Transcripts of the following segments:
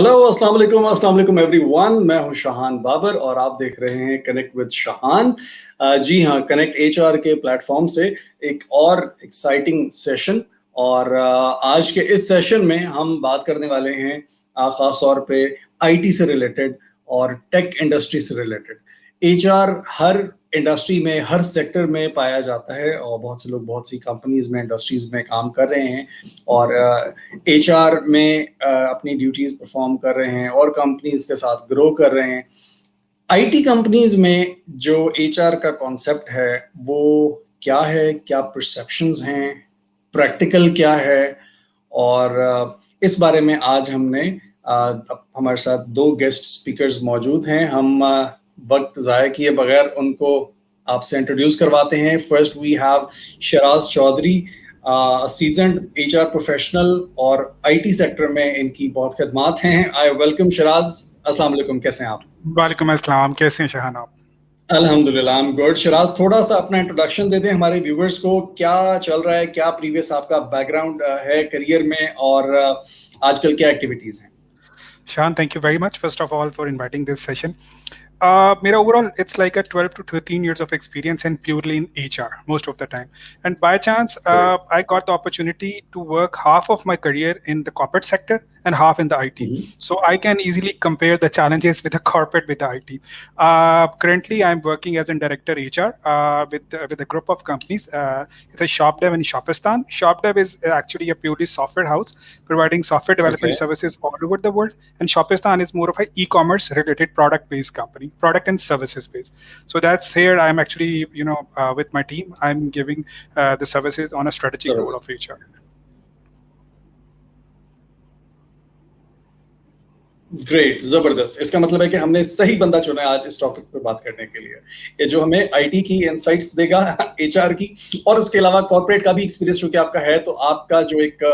Hello, अस्सलाम वालेकुम everyone. मैं हूं शाहान बाबर और आप देख रहे हैं कनेक्ट विद शाहान। जी हाँ, कनेक्ट एचआर के प्लेटफॉर्म से एक और एक्साइटिंग सेशन। और आज के इस सेशन में हम बात करने वाले हैं खास तौर पे आईटी से रिलेटेड और टेक इंडस्ट्री से रिलेटेड। एचआर हर इंडस्ट्री में, हर सेक्टर में पाया जाता है और बहुत से लोग बहुत सी कंपनीज में, इंडस्ट्रीज में काम कर रहे हैं और एचआर में अपनी ड्यूटीज परफॉर्म कर रहे हैं और कंपनीज के साथ ग्रो कर रहे हैं। आईटी कंपनीज में जो एचआर का कॉन्सेप्ट है वो क्या है, क्या परसेप्शंस हैं, प्रैक्टिकल क्या है, और इस बारे में आज हमने हमारे साथ दो गेस्ट स्पीकर्स मौजूद हैं। हम वक्त ज़ाया किए बगैर उनको आपसे इंट्रोड्यूस करवाते हैं। First we have Sharaz Chaudhary, seasoned HR professional और आईटी सेक्टर में इनकी बहुत खिदमात हैं। I welcome Sharaz. अस्सलाम वालेकुम, कैसे हैं आप? वालेकुम अस्सलाम, कैसे हैं शाहान आप? अल्हम्दुलिल्लाह, आई एम गुड। शराज, थोड़ा सा अपना इंट्रोडक्शन दे दें हमारे व्यूवर्स को। क्या चल रहा है, क्या प्रीवियस आपका बैकग्राउंड है करियर में, और आजकल क्या एक्टिविटीज हैं? Shahan, thank you very much, first of all, for inviting this session. Mera overall, it's like a 12 to 13 years of experience and purely in HR most of the time. And by chance, I got the opportunity to work half of my career in the corporate sector and half in the IT. So I can easily compare the challenges with the corporate with the IT. Currently, I'm working as a director HR with a group of companies. It's a ShopDev in Shopistan. ShopDev is actually a purely software house providing software development services all over the world. And Shopistan is more of an e-commerce related product-based company. Product and services based. So that's here I'm actually, with my team, I'm giving the services on a strategic role of HR. Great, जबरदस्त। इसका मतलब है कि हमने सही बंदा चुना है आज इस टॉपिक पे बात करने के लिए, ये जो हमें आईटी की इनसाइट्स देगा, एचआर की, और उसके अलावा कॉर्पोरेट का भी एक्सपीरियंस जो कि आपका है, तो आपका जो एक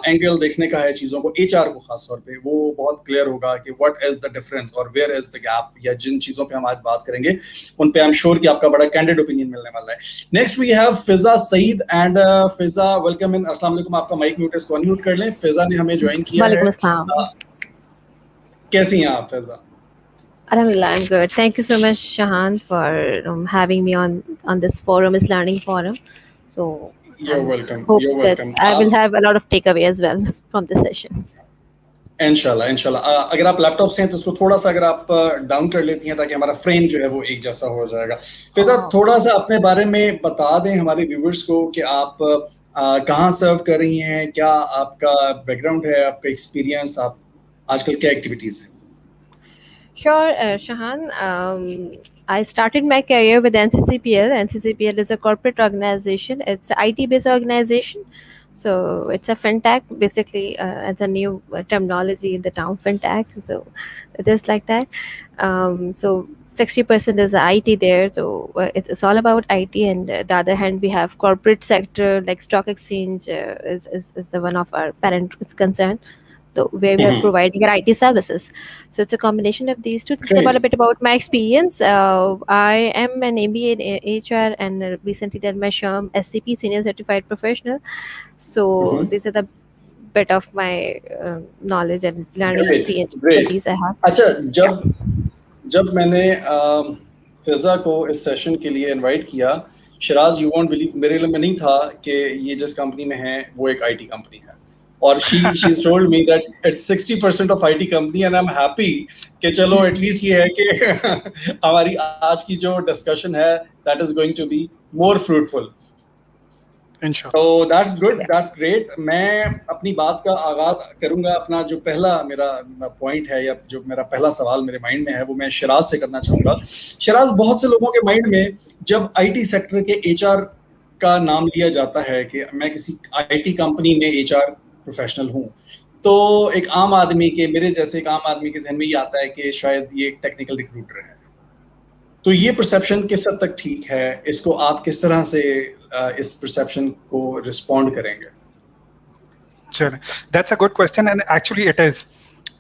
एंगल देखने का है चीजों को, एचआर को खास तौर पे, वो बहुत क्लियर होगा कि व्हाट इज द डिफरेंस और वेयर इज द गैप, या जिन चीजों पे हम आज बात करेंगे उन पे आई एम श्योर कि आपका बड़ा कैंडिड ओपिनियन मिलने वाला है। Next we have Fiza Saeed and Fiza, welcome in. अस्सलाम वालेकुम, आपका माइक म्यूट है, इसको अनम्यूट कर लें। फिजा ने हमें ज्वाइन किया है। कैसी हैं आप फिजा? Alhamdulillah, I'm good. Thank you so much, Shahan, for having me on this forum, is learning forum. So you're welcome. You're welcome. I will have a lot of takeaway as well from this session. इंशाल्लाह। अगर आप laptop से हैं तो उसको थोड़ा सा अगर आप डाउन कर लेती हैं ताकि हमारा फ्रेम जो है वो एक जैसा हो जाएगा। फिजा, थोड़ा सा अपने बारे में बता दें हमारे व्यूवर्स को कि आप कहाँ सर्व कर रही हैं, क्या आपका बैकग्राउंड है, आपका एक्सपीरियंस, आप आजकल क्या एक्टिविटीज हैं? Sure, Shahan. I started my career with NCCPL. NCCPL is a corporate organization. It's an IT-based organization. So it's a fintech, basically. It's a new terminology in the town, fintech. So it is like that. So 60% is IT there. So it's all about IT. And the other hand, we have corporate sector, like stock exchange is the one of our parent is concerned. So where we are providing our IT services. So it's a combination of these two. This is about a bit about my experience. I am an MBA in HR and recently did my SHRM SCP, Senior Certified Professional. So these are the bit of my knowledge and learning experience I have. अच्छा, जब मैंने फिजा को इस session के लिए invite किया, Sharaj, you won't believe, मेरे लिए नहीं था कि ये जिस कंपनी में है वो एक आईटी कंपनी है, और she's told me that it's 60% of IT company and I'm happy कि चलो एटलीस्ट ये है कि हमारी आज की जो डिस्कशन है that is going to be more fruitful. इंशाल्लाह। So that's good, that's great. मैं अपनी बात का आगाज करूंगा। अपना जो पहला मेरा पॉइंट है या जो मेरा पहला सवाल मेरे माइंड में है वो मैं शराज से करना चाहूंगा। शराज, बहुत से लोगों के माइंड में जब आईटी सेक्टर के एचआर का नाम लिया जाता है कि मैं किसी आईटी कंपनी में एचआर प्रोफेशनल हूँ, तो एक आम आदमी के, मेरे जैसे एक आम आदमी के ज़हन में ये आता है कि शायद ये एक टेक्निकल रिक्रूटर है। तो ये परसेप्शन किस हद तक ठीक है? इसको आप किस तरह से इस परसेप्शन को रिस्पॉन्ड करेंगे? चलिए, that's a good question and actually it is.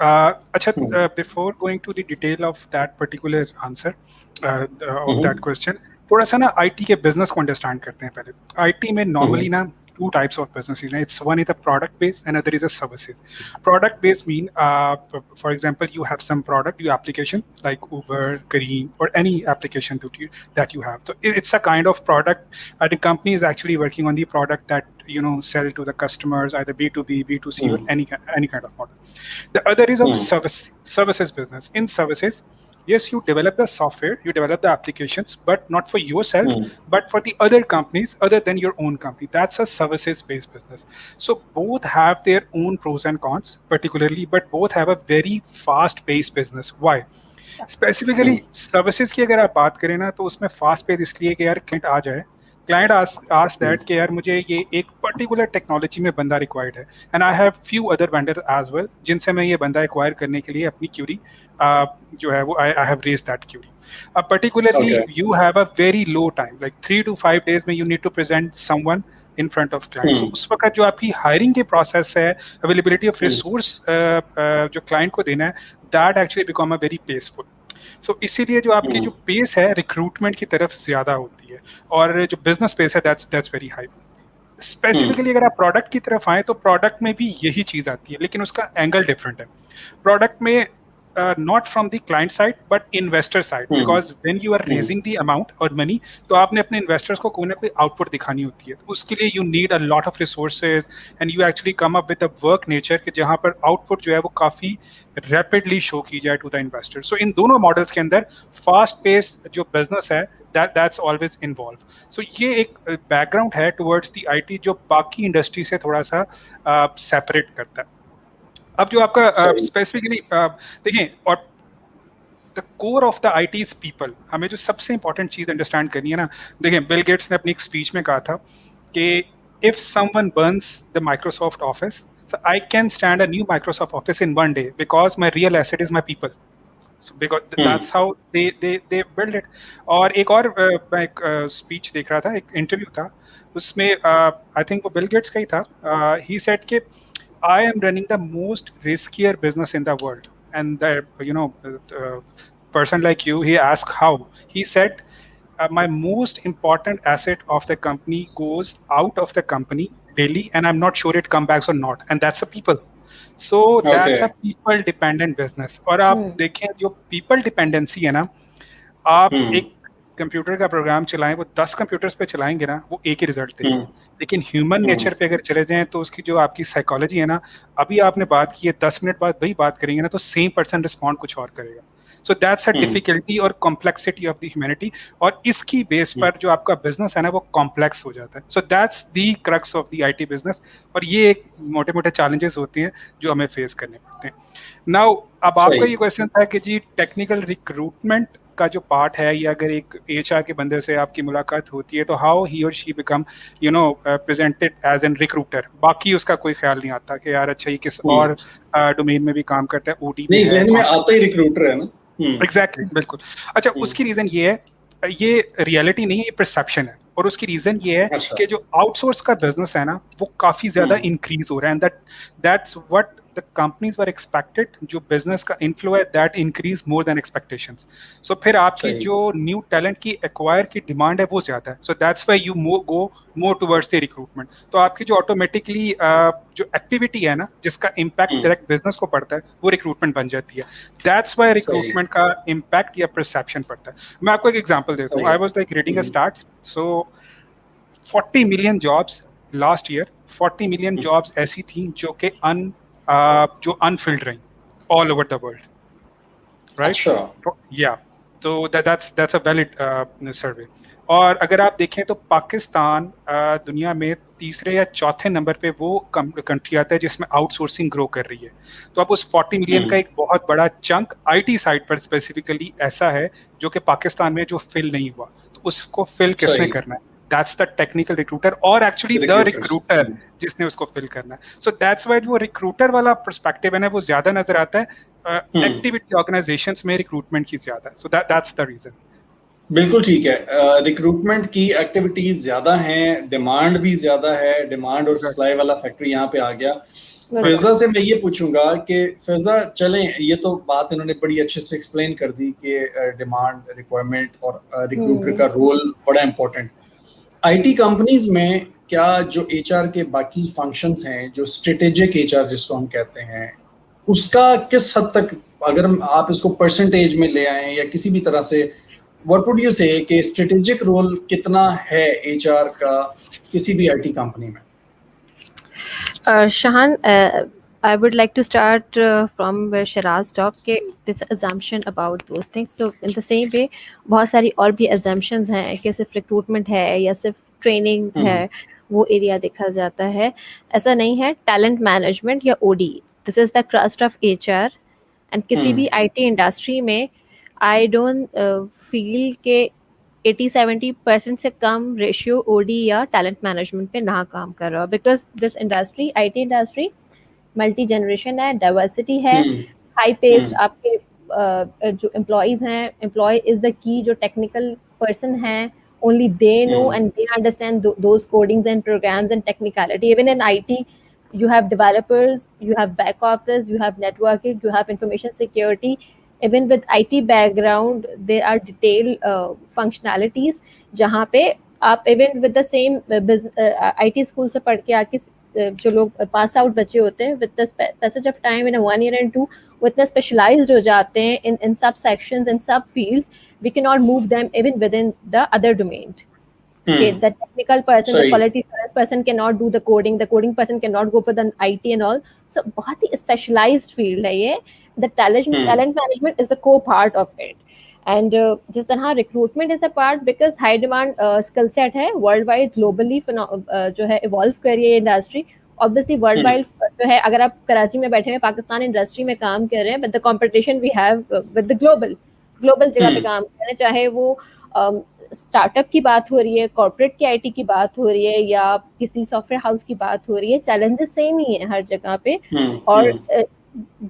अच्छा, before going to the detail of that particular answer of that question, थोड़ा सा ना आईटी के बिजनेस को अंडरस्टैंड करते हैं पहले। आईटी में नॉर्मली ना two types of businesses. It's one is a product based, and other is a services. Product based mean, for example, you have some product, your application like Uber, Careem, or any application that you have. So it's a kind of product. The company is actually working on the product that sell to the customers, either B2B, B2C, or any kind of model. The other is of services business. In services, yes, you develop the software, you develop the applications, but not for yourself, but for the other companies other than your own company. That's a services-based business. So both have their own pros and cons, particularly, but both have a very fast-paced business. Why? Specifically, services की अगर आप बात करें ना, तो उसमें fast pace इसलिए कि यार client आ जाए. Client asks that कि यार मुझे ये एक particular technology में बंदा required है, and I have few other vendors as well जिनसे मैं ये बंदा acquire करने के लिए अपनी query जो है वो I have raised that query. Particularly you have a very low time, like 3 to 5 days में you need to present someone in front of client. So उस वक्त जो आपकी hiring के process है, availability of resource जो client को देना है, that actually become a very paceful. So इसीलिए जो आपकी जो पेस है रिक्रूटमेंट की तरफ ज्यादा होती है, और जो बिजनेस पेस है that's very high. स्पेसिफिकली अगर आप प्रोडक्ट की तरफ आए तो प्रोडक्ट में भी यही चीज आती है, लेकिन उसका एंगल डिफरेंट है. प्रोडक्ट में not from the client side but investor side, because when you are raising the amount or money, तो आपने अपने investors को कोई ना कोई output दिखानी होती है. उसके लिए you need a lot of resources and you actually come up with a work nature कि जहाँ पर output जो है वो काफी rapidly show की जाए to the investor. So इन दोनों models के अंदर fast paced जो business है that's always involved. So ये एक background है towards the IT जो बाकी industry से थोड़ा सा separate करता है. अब जो आपका स्पेसिफिकली देखिए, और the core of the IT is people. हमें जो सबसे इंपॉर्टेंट चीज अंडरस्टैंड करनी है ना, देखिए बिल गेट्स ने अपनी एक स्पीच में कहा था कि if someone Burns the Microsoft office, so I can stand a new Microsoft office in one day because my real asset is my people. So because that's how they build it. और एक और मैं एक speech देख रहा था, एक interview था, उसमें आई थिंक वो बिल गेट्स का ही था. ही सेड कि I am running the most riskier business in the world, and the person like you, he asked how. He said, my most important asset of the company goes out of the company daily, and I'm not sure it comes back or not, and that's the people. So that's a people dependent business. और आप देखें जो people dependency है ना, आप एक computer का programme चलाएं, वो 10 कंप्यूटर्स पे चलाएंगे ना, वो एक ही रिजल्ट देगा. लेकिन ह्यूमन नेचर पे अगर चले जाएं तो उसकी जो आपकी साइकोलॉजी है ना, अभी आपने बात की है, 10 मिनट बाद वही बात करेंगे ना, तो सेम पर्सन रिस्पॉन्ड कुछ और करेगा. सो दैट्स अ डिफिकल्टी और कॉम्प्लेक्सिटी ऑफ द ह्यूमैनिटी, और इसकी बेस पर जो आपका बिजनेस है ना वो कॉम्प्लेक्स हो जाता है. सो that's the crux of the IT business, और ये एक मोटे मोटे चैलेंजेस होते हैं जो हमें फेस करने पड़ते हैं. नाउ अब आपका ये क्वेश्चन था कि जी टेक्निकल रिक्रूटमेंट का जो पार्ट है, या अगर एक एचआर के बंदे से आपकी मुलाकात होती है तो हाउ ही और she become presented as an recruiter. बाकी उसका कोई ख्याल नहीं आता कि यार अच्छा ये किस और डोमेन में भी काम करता है, ओटी नहीं, ज़हन में आता ही रिक्रूटर है ना. एग्जैक्टली, बिल्कुल. अच्छा, उसकी रीजन ये है, ये रियलिटी नहीं है, ये परसेप्शन है. और उसकी रीजन ये है कि जो आउटसोर्स का बिजनेस है ना वो काफी ज्यादा इंक्रीज हो रहा है, and that's what the companies were expected. जो business का inflow है that increase more than expectations. So फिर आपकी जो new talent की acquire की demand है वो ज्यादा है. So that's why you go more towards the recruitment. तो आपकी जो automatically जो activity है ना जिसका impact direct business को पड़ता है वो recruitment बन जाती है. That's why recruitment का impact या perception पड़ता है. मैं आपको एक example देता हूँ. I was like reading a stats. So 40 million jobs last year, 40 million jobs ऐसी थी जो कि जो अनफिल्ड रही all over the world, right? या, तो दैट्स अ वैलिड सर्वे. और अगर आप देखें तो पाकिस्तान दुनिया में तीसरे या चौथे नंबर पे वो कंट्री आता है जिसमें आउटसोर्सिंग ग्रो कर रही है. तो अब उस 40 मिलियन का एक बहुत बड़ा चंक आईटी साइड पर स्पेसिफिकली ऐसा है जो कि पाकिस्तान में जो फिल नहीं हुआ, तो उसको फिल किसने करना है? That's the technical recruiter, or actually the recruiter जिसने उसको fill करना है. So that's why वो recruiter वाला perspective है ना वो ज्यादा नजर आता है activity organizations में recruitment की ज्यादा. So that's the reason. बिल्कुल ठीक है. रिक्रूटमेंट की एक्टिविटीज ज्यादा हैं, डिमांड भी ज्यादा है, डिमांड और सप्लाई वाला फैक्टर यहाँ पे आ गया. फिजा से मैं ये पूछूंगा कि फिजा, चलें, ये तो बात इन्होंने बड़ी अच्छे से एक्सप्लेन कर दी कि डिमांड, रिक्वायरमेंट और रिक्रूटर का रोल बड़ा इंपॉर्टेंट. आईटी कंपनीज में क्या जो एचआर के बाकी फंक्शंस हैं, जो स्ट्रेटेजिक एचआर जिसको हम कहते हैं, उसका किस हद तक, अगर आप इसको परसेंटेज में ले आए या किसी भी तरह से, व्हाट वुड यू से कि स्ट्रेटेजिक रोल कितना है एचआर का किसी भी आईटी कंपनी में? Shahan, I would like to start from where Shiraz talked, कि this assumption about those things. So in the same way, बहुत सारी और भी assumptions हैं कि सिर्फ recruitment है या सिर्फ training है, वो area देखा जाता है. ऐसा नहीं है. Talent management या OD, this is the crust of HR. And किसी भी IT industry में I don't feel कि 80-70% से कम रेशियो ओडी या टैलेंट मैनेजमेंट पे ना काम कर रहा हो, because this industry, IT industry, multi generation है, डाइवर्सिटी है, हाई पेस्ड. आपके जो एम्प्लॉयज हैं, एम्प्लॉय इज द की, जो टेक्निकल पर्सन है, only they know and they understand those codings and programs and technicality. Even in IT, you have developers, you have back office, you have networking, you have information security. Even with IT background, there are detailed functionalities जहाँ पे आप even with the same IT school से पढ़ के आके जो लोग pass out बच्चे होते हैं, with the passage of time in a 1 year and 2, वो इतना specialized हो जाते हैं in sub sections and sub fields, we cannot move them even within the other domain. Okay, the technical person, the quality assurance person cannot do the coding person cannot go for the IT and all. So बहुत ही specialized field है ये. The talent management is the core part of it. And जिस तरह recruitment is the part, because high demand skill set है worldwide, globally जो है evolve कर रही है industry. Obviously worldwide जो है, अगर आप कराची में बैठे हैं, पाकिस्तान इंडस्ट्री में काम कर रहे हैं, but the competition we have with the global जगह पे काम कर रहे हैं, चाहे वो स्टार्टअप की बात हो रही है, कॉर्पोरेट की आईटी की बात हो रही है, या किसी सॉफ्टवेयर हाउस की बात हो रही है, चैलेंजेस सेम ही है हर जगह पे. और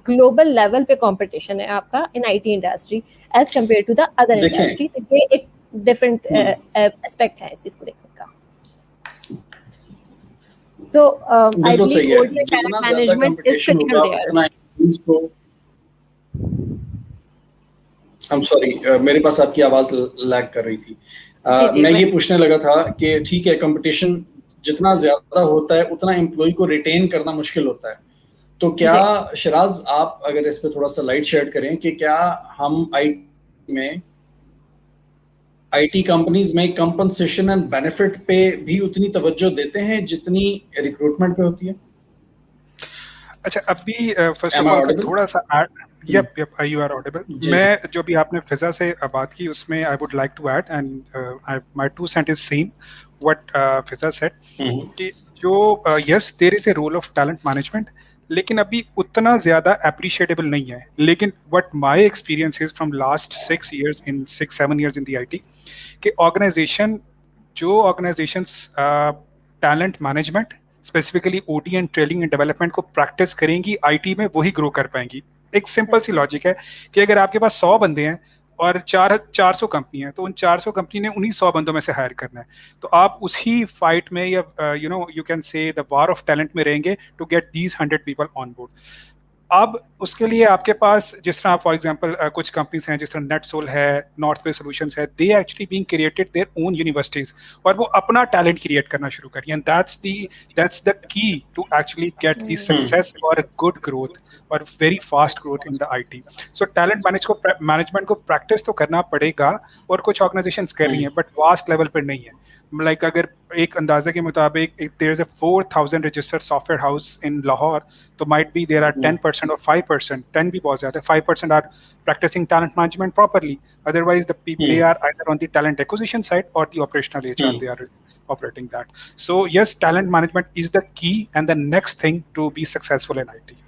ग्लोबल लेवल पे कंपटीशन है आपका in IT industry as compare to the other industry. तो ये एक डिफरेंट एस्पेक्ट है इस चीज को देखने का. So I believe talent management is critical there. I'm sorry, मेरे पास आपकी आवाज लैग कर रही थी. मैं ये पूछने लगा था कि ठीक है, कंपटीशन जितना ज्यादा होता है उतना एम्प्लॉय को रिटेन करना मुश्किल होता है. तो क्या शिराज, आप अगर इस पे थोड़ा सा लाइट शेड करें कि क्या हम आईटी कंपनीज में कंपनसेशन एंड बेनिफिट पे भी उतनी तवज्जो देते हैं जितनी रिक्रूटमेंट पे होती है? अच्छा, अभी फर्स्ट ऑफ ऑल थोड़ा सा यप यू आर ऑडिबल. मैं जो भी आपने फिजा से बात की, उसमें I would like to add, and my 2 cents is same what Fiza said, कि जो yes there is a role of talent management, लेकिन अभी उतना ज्यादा एप्रिशिएटेबल नहीं है. लेकिन what my experience is from last 6-7 years in the IT, कि जो organisations talent management, specifically OT and training and development को प्रैक्टिस करेंगी आईटी में, वही ग्रो कर पाएंगी. एक सिंपल सी लॉजिक है कि अगर आपके पास 100 बंदे हैं और 400 कंपनी है, तो उन 400 कंपनी ने उन्हीं 100 बंदों में से हायर करना है. तो आप उसी फाइट में, या you can say the war of talent में रहेंगे to get these 100 people on board. अब उसके लिए आपके पास, जिस तरह फॉर एग्जांपल कुछ कंपनीज हैं जिस तरह नेटसोल है, नॉर्थ पे सॉल्यूशंस है, they actually being created their own universities, और वो अपना टैलेंट क्रिएट करना शुरू करिए. And that's the key to actually get the success और गुड ग्रोथ और very fast growth in the IT. So talent management को प्रैक्टिस तो करना पड़ेगा, और कुछ ऑर्गेनाइजेशंस कर रही हैं, बट वास्ट लेवल पर नहीं है. लाइक अगर एक अंदाजे के मुताबिक there is a 4000 registered software house in Lahore, तो माइट बी देयर आर 10% और 5%, 10 भी बहुत ज्यादा है, 5% are practicing talent management properly. Otherwise the people they are either on the talent acquisition side or the operational HR they are operating that. So yes, talent management is the key and the next thing to be successful in IT.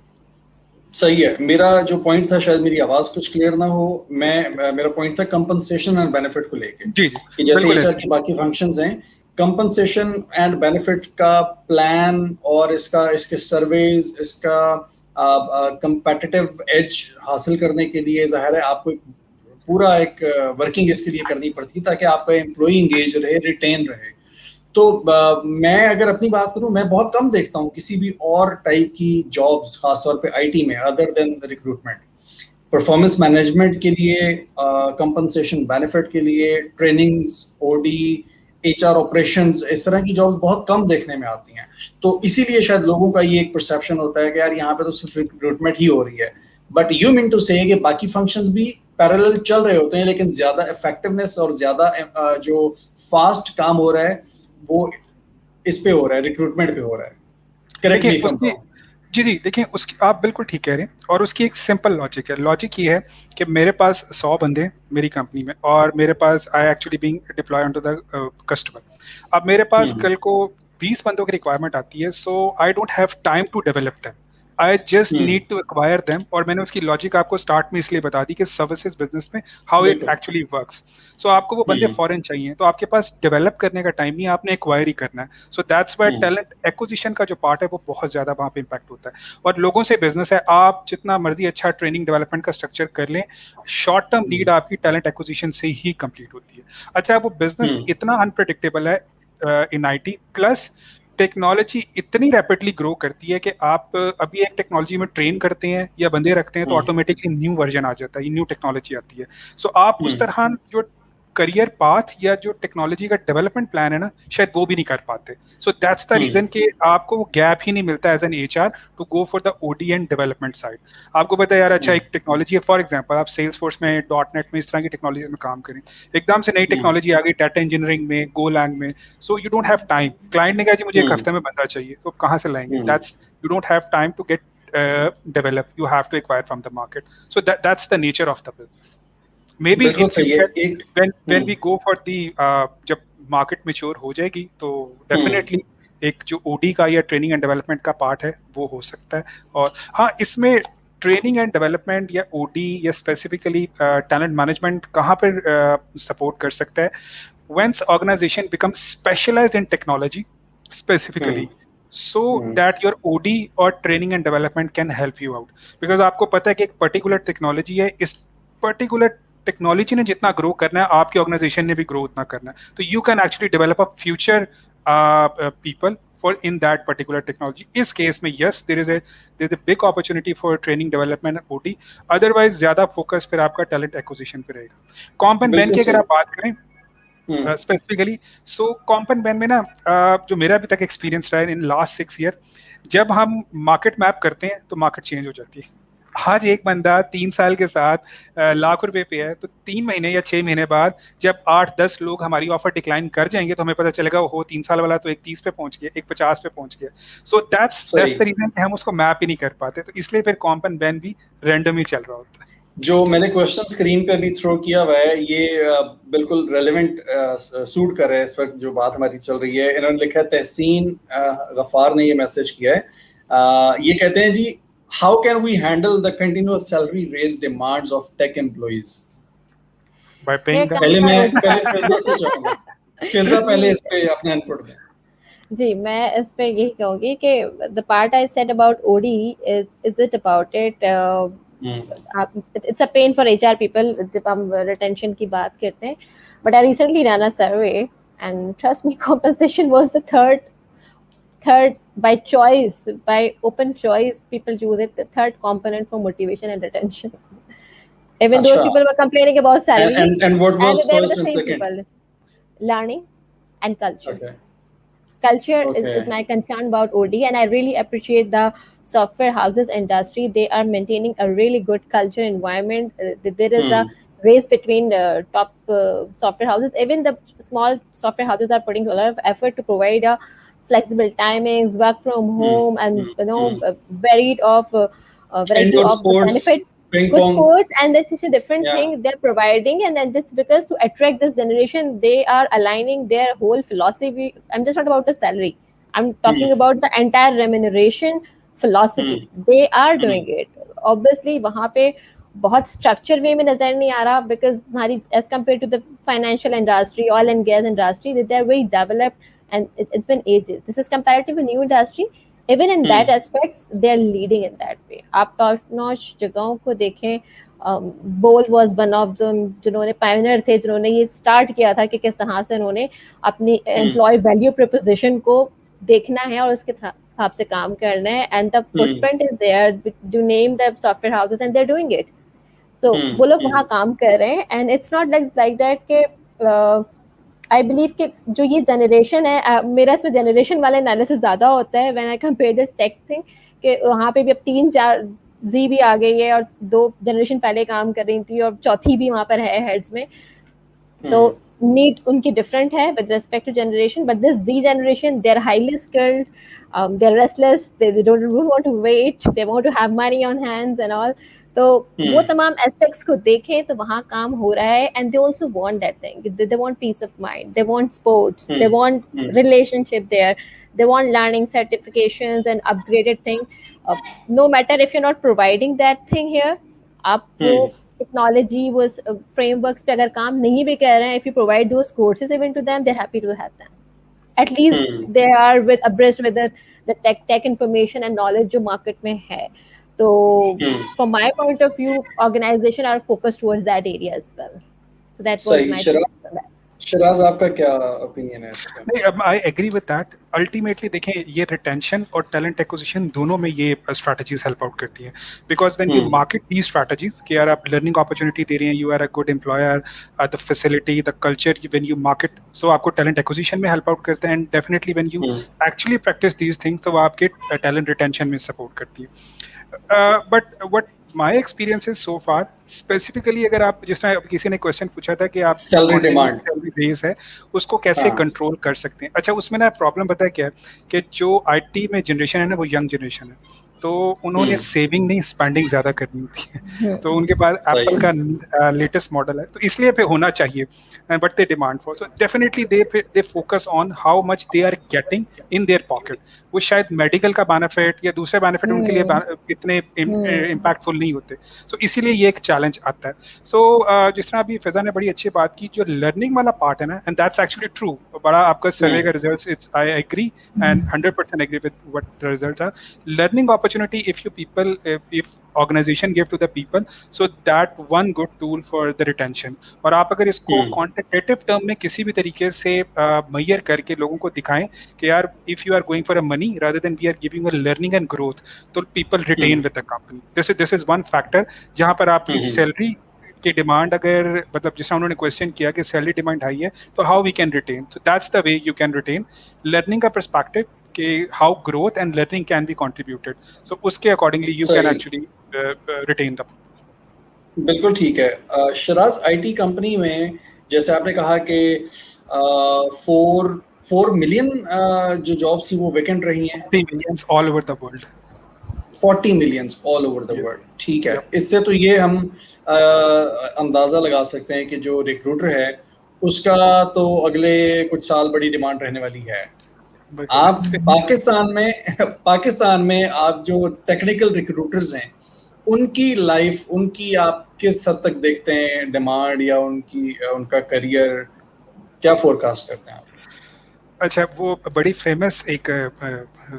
सही है. मेरा जो point था, शायद मेरी आवाज कुछ clear ना हो, मेरा पॉइंट था कंपनसेशन एंड बेनिफिट को लेके, कि जैसे एचआर की बाकी फंक्शंस हैं, कंपनसेशन एंड बेनिफिट का प्लान और इसके सर्वेज, इसका कंपेटिटिव एज हासिल करने के लिए जाहिर है आपको पूरा एक वर्किंग इसके लिए करनी पड़ती है ताकि आपका एम्प्लॉय एंगेज रहे, रिटेन रहे. तो मैं अगर अपनी बात करूं, मैं बहुत कम देखता हूं किसी भी और टाइप की जॉब्स, खासतौर पे आईटी में, other than recruitment. Performance management के लिए, कंपनसेशन बेनिफिट के लिए, ट्रेनिंग्स, ओडी HR ऑपरेशंस, इस तरह की जॉब्स बहुत कम देखने में आती हैं। तो इसीलिए शायद लोगों का ये एक परसेप्शन होता है कि यार यहाँ पे तो सिर्फ रिक्रूटमेंट ही हो रही है, बट यू मीन टू से कि बाकी फंक्शंस भी पैरेलल चल रहे होते हैं, लेकिन ज्यादा इफेक्टिवनेस और ज्यादा जो फास्ट काम हो रहा है वो इस पे हो रहा है, रिक्रूटमेंट पे हो रहा है। Correct me if I am wrong. जी देखिए, उसकी आप बिल्कुल ठीक कह रहे हैं, और उसकी एक सिंपल लॉजिक है। लॉजिक ये है कि मेरे पास 100 बंदे मेरी कंपनी में, और मेरे पास I actually being deploy on to the customer. अब मेरे पास कल को 20 बंदों की रिक्वायरमेंट आती है, so I don't have time to develop them, I just need to acquire them. और मैंने उसकी लॉजिक आपको स्टार्ट में इसलिए बता दी कि सर्विसेज बिजनेस में हाउ इट एक्चुअली वर्क्स। सो आपको वो बंदे फॉरेन चाहिए, तो आपके पास डेवलप करने का टाइम नहीं, आपने एक्वायर ही करना है। So that's why talent acquisition का जो पार्ट है वो बहुत ज्यादा वहाँ पे इम्पैक्ट होता है। और लोगों से बिजनेस है, आप जितना मर्जी अच्छा ट्रेनिंग डेवलपमेंट का स्ट्रक्चर कर लें, शॉर्ट टर्म नीड आपकी टैलेंट एक्विजिशन से ही कंप्लीट होती है। अच्छा, वो बिजनेस इतना अनप्रेडिक्टेबल है इन IT, प्लस टेक्नोलॉजी इतनी रैपिडली ग्रो करती है कि आप अभी एक टेक्नोलॉजी में ट्रेन करते हैं या बंदे रखते हैं तो ऑटोमेटिकली न्यू वर्जन आ जाता है, न्यू टेक्नोलॉजी आती है। सो आप उस तरह जो करियर पाथ या जो टेक्नोलॉजी का डेवलपमेंट प्लान है ना, शायद वो भी नहीं कर पाते। सो दैट्स द रीजन कि आपको वो गैप ही नहीं मिलता as an HR to go for the OD and development side. आपको पता है यार, अच्छा एक टेक्नोलॉजी है, फॉर एग्जांपल आप सेल्स फोर्स में, .NET में, इस तरह की टेक्नोलॉजी में काम करें, एकदम से नई टेक्नोलॉजी आ गई डाटा इंजीनियरिंग में, गोलैंग में, so you don't have time. Client ने कहा जी मुझे एक हफ्ते में बंदा चाहिए, तो कहाँ से लाएंगे? That's, you don't have time to get develop, you have to acquire from the market. So that's the nature of the business. Maybe in future, when we go for the जब मार्केट मैच्योर हो जाएगी तो definitely एक जो OD का या training and development का part है वो हो सकता है। और हाँ, इसमें ट्रेनिंग एंड डेवलपमेंट या OD या स्पेसिफिकली टैलेंट मैनेजमेंट कहाँ पर सपोर्ट कर सकता है? Once organization becomes specialized in technology specifically, so that your OD or training and development can help you out, because आपको पता है कि एक पर्टिकुलर टेक्नोलॉजी है, इस पर्टिकुलर टेक्नोलॉजी ने जितना ग्रो करना है आपकी ऑर्गेनाइजेशन ने भी ग्रो उतना करना है, तो you can actually develop a future people for in that particular technology. इस केस में yes, there is a big opportunity for training development and OD। Otherwise ज्यादा फोकस फिर आपका टैलेंट एक्विजिशन पे रहेगा। कॉम्प एंड बेन की अगर आप बात करें specifically, so comp and Ben में ना जो मेरा अभी तक एक्सपीरियंस रहा है इन लास्ट 6 ईयर, जब हम मार्केट मैप करते हैं तो मार्केट चेंज हो जाती है। आज एक बंदा 3 साल के साथ लाख रुपए पे है, तो 3 महीने या 6 महीने बाद जब 8-10 लोग हमारी ऑफर डिक्लाइन कर जाएंगे तो हमें पता चलेगा वो 3 साल वाला तो एक 30 पे पहुंच गया, एक 50 पे पहुंच गया। सो दैट्स द रीजन कि हम उसको मैप ही नहीं कर पाते, तो इसलिए फिर कॉम्प एंड बेन भी रैंडम ही चल रहा होता है। जो मैंने क्वेश्चन स्क्रीन पे भी थ्रो किया हुआ है, ये बिल्कुल रेलेवेंट सूट कर रहा है इस वक्त जो बात हमारी चल रही है। इन्होंने लिखा है, तहसीन गफार ने ये मैसेज किया है, ये कहते हैं जी, how can we handle the continuous salary raise demands of tech employees? By paying them. पहले फिजा से जाऊंगा, फिजा पहले इस पे अपना इनपुट दें। जी, मैं इस पे यही कहूँगी कि the part I said about OD is it about it it's a pain for HR people जब हम retention की बात करते हैं, but I recently ran a survey and trust me, compensation was the third by choice, by open choice, people choose it, the third component for motivation and retention. Even those people were complaining about salaries, and what was and first and second? People, learning and culture. Okay. Culture is my concern about OD, and I really appreciate the software houses industry. They are maintaining a really good culture environment. There is a race between the top software houses. Even the small software houses are putting a lot of effort to provide a flexible timings, work from home, and variety of benefits, good sports, and that's just a different thing they're providing. And then that's because to attract this generation, they are aligning their whole philosophy. I'm just not about the salary, I'm talking about the entire remuneration philosophy. They are doing it. Obviously वहाँ पे बहुत structure वे में नजर नहीं आ रहा, because हमारी as compare to the financial industry, oil and gas industry, they are very developed and it's been ages. This is comparatively new industry. Even in that aspects, they are leading in that way. आप top-notch जगहों को देखें, Bol was one of them, जिन्होंने pioneer थे, जिन्होंने ये start किया था कि किस तरह से उन्होंने अपनी employee value proposition को देखना है और उसके हिसाब से काम करना है. And the footprint is there. You name the software houses and they're doing it. So वो लोग वहाँ काम कर रहे हैं, and it's not like that कि आई बिलीव कि जो ये जनरेशन है, मेरा इसमें जनरेशन वाला एनालिसिस ज़्यादा होता है when I compare the tech thing, कि वहाँ पे भी अब 3-4 जी भी आ गई है और 2 जनरेशन पहले काम कर रही थी और चौथी भी वहाँ पर है हेड्स में, तो नीड उनकी डिफरेंट है with respect to generation, but this G generation they are highly skilled, they are restless, they don't want to wait, they want to have money on hands and all. तो वो तमाम aspects को देखें तो वहाँ काम हो रहा है, and they also want that thing, they want peace of mind, they want sports, they want relationship there, they want learning certifications and upgraded thing. No matter if you're not providing that thing here, आप वो technology was frameworks पे अगर काम नहीं भी कर रहे हैं, if you provide those courses even to them, they're happy to have them. At least they are with abreast with the tech information and knowledge जो market में है. So from my point of view, organization are focused towards that area as well. So that was my thoughts on that. Siraj, आपका क्या opinion है इस पे? नहीं, I agree with that. Ultimately देखें, ये रिटेंशन और टैलेंट एक्विजिशन दोनों में ये स्ट्रैटेजीज हेल्प आउट करती हैं, because when you market the strategies कि यार आप लर्निंग अपॉर्चुनिटी दे रहे हैं, you are a good employer, the facility, the culture, when you market, so आपको टैलेंट एक्विजिशन में हेल्प आउट करते हैं, and definitely when you actually practise these things तो वो आपके टैलेंट रिटेंशन में सपोर्ट करती है। But what my experience is so far, specifically अगर आप, जिस तरह किसी ने क्वेश्चन पूछा था कि आप सैलरी डिमांड, सैलरी बेस है, उसको कैसे कंट्रोल कर सकते हैं। अच्छा, उसमें ना प्रॉब्लम पता है क्या है कि जो आईटी में जनरेशन है ना, वो यंग जनरेशन है, तो उन्होंने सेविंग नहीं स्पेंडिंग ज्यादा करनी होती है, तो उनके पास एप्पल का लेटेस्ट मॉडल है, तो इसलिए पे होना चाहिए, but they demand for, so definitely they focus on how much they are getting in their pocket. वो शायद मेडिकल का बेनिफिट या दूसरे बेनिफिट उनके लिए इतने इम्पैक्टफुल नहीं होते, सो इसीलिए ये एक चैलेंज आता है। सो जिस तरह अभी फिजा ने बड़ी अच्छी बात की, जो लर्निंग वाला पार्ट है ना, एंड दैट्स एक्चुअली ट्रू, बड़ा आपका सर्वे का results, it's I agree and 100% agree with what the results are. Learning opportunity, if you people, if organization give to the people, so that one good tool for the retention। और आप अगर इसको quantitative term में किसी भी तरीके से measure करके लोगों को दिखाएं कि यार if you are going for a money rather than we are giving you a learning and growth, तो people retain with the company। this is one factor जहाँ पर आपकी सैलरी की डिमांड, अगर मतलब जिस उन्होंने क्वेश्चन किया कि सैलरी डिमांड हाई है तो हाउ वी कैन रिटेन, तो that's the way you can retain. Learning का पर्सपेक्टिव कि how growth and learning can be contributed, so उसके accordingly you can actually retain the. बिल्कुल ठीक है। शिराज, आईटी कंपनी में जैसे आपने कहा कि 4 मिलियन जो जॉब्स थी वो वेकेंट रही हैं, 40 millions all over the world, 40 millions all over the world, ठीक है। इससे तो ये हम अंदाजा लगा सकते हैं कि जो रिक्रूटर है उसका तो अगले कुछ साल बड़ी डिमांड रहने वाली है। आप पाकिस्तान में आप जो टेक्निकल रिक्रूटर्स हैं, उनकी लाइफ, उनकी आप किस हद तक देखते हैं डिमांड, या उनका करियर क्या फोरकास्ट करते हैं आप? अच्छा, वो बड़ी फेमस एक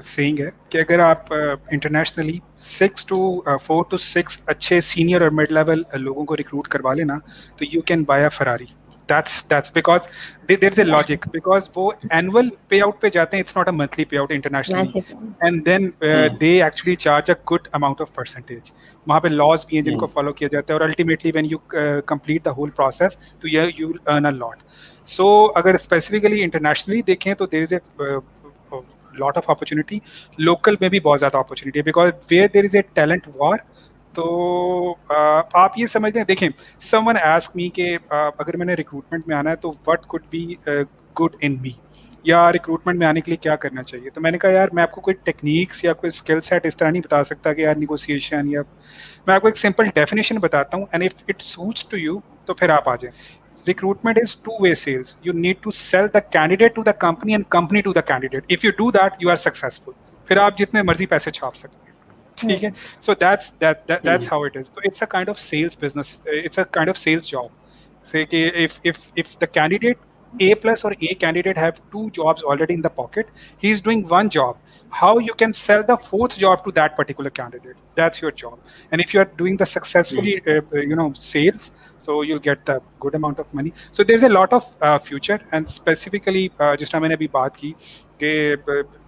सेइंग है कि अगर आप इंटरनेशनली 4 to 6 अच्छे सीनियर और मिड लेवल लोगों को रिक्रूट करवा लेना, तो you can buy a Ferrari. That's because there's a logic, because वो annual payout पे जाते हैं, it's not a monthly payout internationally, and then they actually charge a good amount of percentage। वहाँ पे laws भी हैं जिनको follow किया जाता है, और ultimately when you complete the whole process, तो you will earn a lot। So अगर specifically internationally देखें तो there is a lot of opportunity, local में भी बहुत ज़्यादा opportunity है, because where there is a talent war, तो आप ये समझ लें, देखें, समवन आस्क मी कि अगर मैंने रिक्रूटमेंट में आना है तो what could be good in me, या रिक्रूटमेंट में आने के लिए क्या करना चाहिए, तो मैंने कहा यार मैं आपको कोई टेक्निक्स या कोई स्किल सेट इस तरह नहीं बता सकता कि यार निगोशिएशन, या मैं आपको एक सिंपल डेफिनेशन बताता हूँ, and if it suits to you तो फिर आप आ जाएं। Recruitment is 2-way sales। You need to sell the candidate to the company and company to the candidate। If you do that, you are successful। फिर आप जितने मर्जी पैसे छाप सकते हैं, ठीक है। So that's how it is। So it's a kind of sales business, it's a kind of sales job। Say कि if the candidate A plus or A candidate have 2 jobs already in the pocket, he is doing 1 job, how you can sell the 4th job to that particular candidate, that's your job। And if you are doing the successfully sales, so you'll get a good amount of money। So there's a lot of future, and specifically जिस तरह मैंने अभी बात की कि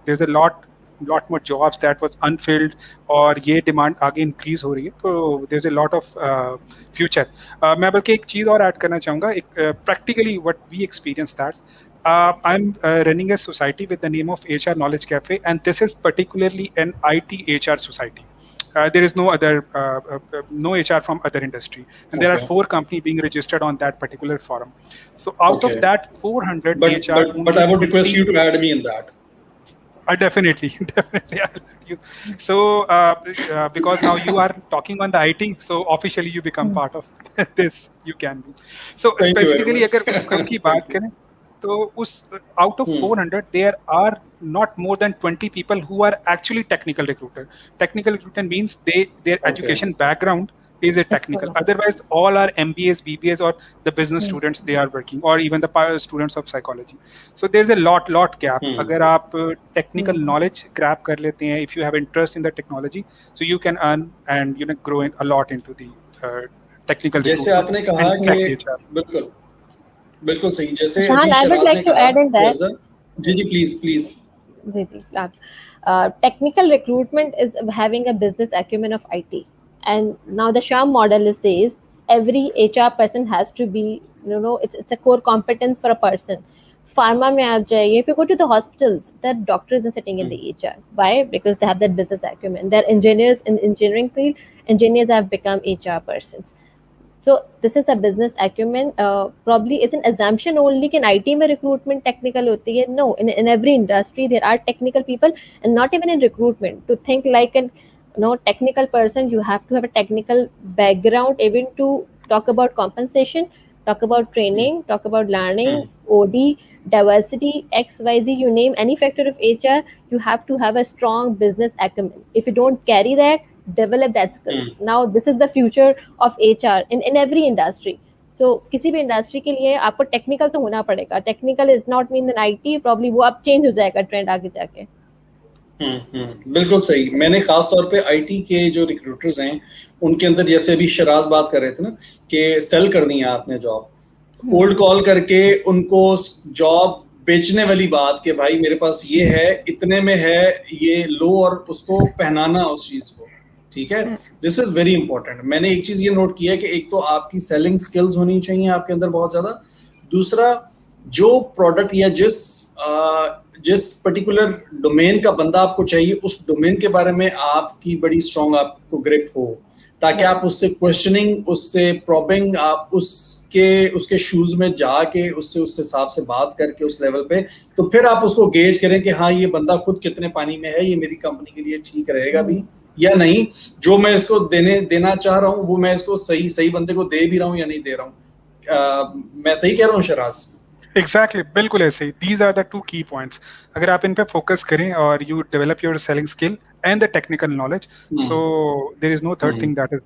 there's a lot lot more jobs that was unfilled, और ये demand आगे increase हो रही है, तो there's a lot of future. मैं बल्कि एक चीज़ और add करना चाहूँगा, practically what we experienced that. I'm running a society with the name of HR Knowledge Cafe, and this is particularly an IT HR society. There is no other, no HR from other industry, and there are 4 companies being registered on that particular forum. So out of that 400 HR, but I would request you to add me in that. Definitely, definitely, I'll let you. So because now you are talking on the IT, so officially you become part of this. You can be. So specifically, अगर उस काम की बात करें, तो उस out of 400, there are not more than 20 people who are actually technical recruiter. Technical recruiter means their education background is a technical. Otherwise, all are MBAs, BBAs, or the business students they are working, or even the students of psychology. So there's a lot gap. अगर आप technical knowledge grab कर लेते हैं, if you have interest in the technology, so you can earn and grow a lot into the technical. जैसे आपने कहा कि बिल्कुल सही, जैसे Shahan, I would like to add in that. Ji please. Technical recruitment is having a business acumen of IT, and now the SHAM model says every HR person has to be, it's a core competence for a person. Pharma mein aap jaiye, if you go to the hospitals, that doctor isn't sitting in the HR. Why? Because they have that business acumen. They're engineers in engineering field. Engineers have become HR persons. So this is the business acumen. Probably it's an assumption only कि IT में recruitment technical होती है. No, in every industry there are technical people, and not even in recruitment. To think like an technical person, you have to have a technical background even to talk about compensation, talk about training, talk about learning, OD, diversity, XYZ, you name any factor of HR, you have to have a strong business acumen. If you don't carry that, develop that skills. Now this is the future of HR in every industry. So किसी भी industry के लिए आपको technical तो होना पड़ेगा. Technical is not mean in IT, probably वो अब चेंज हो जाएगा ट्रेंड आगे जाके. बिल्कुल सही. मैंने खास तौर पे IT के जो रिक्रूटर्स हैं उनके अंदर, जैसे अभी शराज बात कर रहे थे ना कि सेल करनी है आपने जॉब, कोल्ड कॉल करके उनको जॉब बेचने वाली बात कि भाई मेरे पास ये है, इतने में है, ये लो, और उसको पहनाना उस चीज को. ठीक है, दिस इज वेरी इंपॉर्टेंट. मैंने एक चीज ये नोट किया है कि एक तो आपकी सेलिंग स्किल्स होनी चाहिए आपके अंदर बहुत ज्यादा. दूसरा, जो प्रोडक्ट या जिस पर्टिकुलर डोमेन का बंदा आपको चाहिए, उस डोमेन के बारे में आपकी बड़ी स्ट्रॉन्ग आपको ग्रिप हो, ताकि आप उससे क्वेश्चनिंग, उससे प्रॉबिंग, आप उसके शूज में जाके उससे हिसाब से बात करके उस लेवल पे, तो फिर आप उसको गेज करें कि हाँ ये बंदा खुद कितने पानी में है, ये मेरी कंपनी के लिए ठीक रहेगा भी या नहीं, जो मैं इसको देना चाह रहा हूँ वो मैं इसको सही बंदे को दे भी रहा हूँ या नहीं दे रहा हूँ. मैं सही कह रहा हूँ शराज? Exactly, बिल्कुल ऐसे ही. These are the 2 key points. अगर आप इन पे फोकस करें और you develop your selling skill and the technical knowledge, so there is no third thing that is.